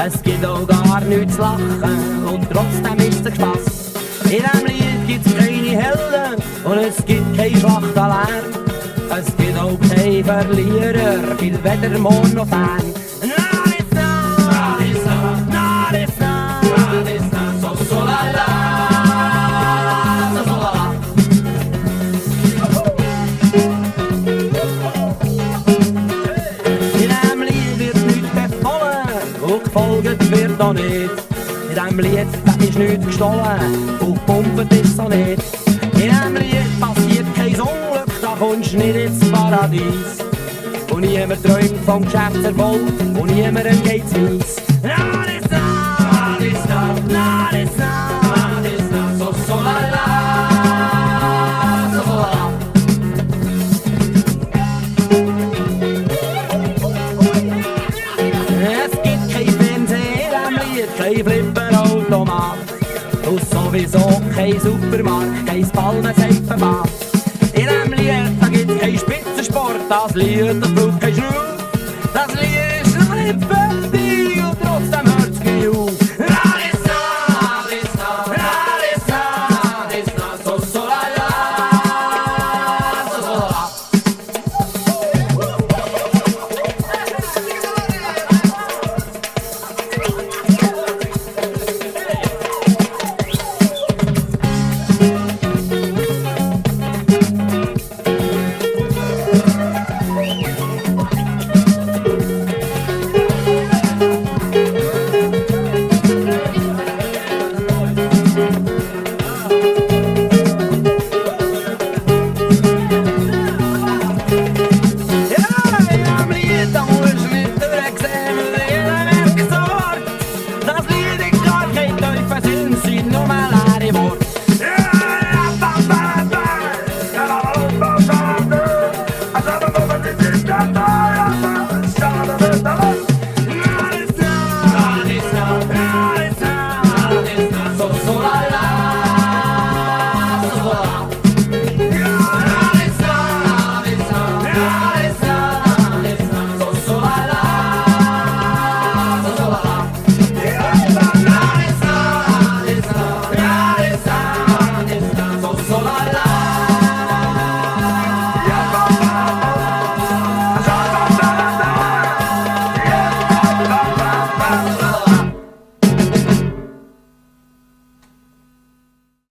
Es gibt auch gar nichts zu lachen und trotzdem ist es Spass. In diesem Lied gibt's keine Helden und es gibt kein Schlachtenlärm. Es gibt auch keine Verlierer, viel weder morgen noch fern. Nadisna, Nadisna, Nadisna, Nadisna, so so la la, so so la la. In diesem Lied wird nichts befohlen und gefolgt wird noch nicht. In diesem Lied ist nichts gestohlen und gepumpt ist so nicht. In diesem Lied passiert kein Unglück, da kommst du nicht ins Paradies. Und niemand träumt vom Geschäftserfolg und niemandem geht's mies. Nadisna, Nadisna, Nadisna, Nadisna, so so la la, so so la la. Es gibt kein Fernseher am Lied, kein Flipperautomat und sowieso kein Supermarkt, kein Palmenseifenbad. In diesem Lied gibt's keinen Spitzensport, das Lied das braucht kein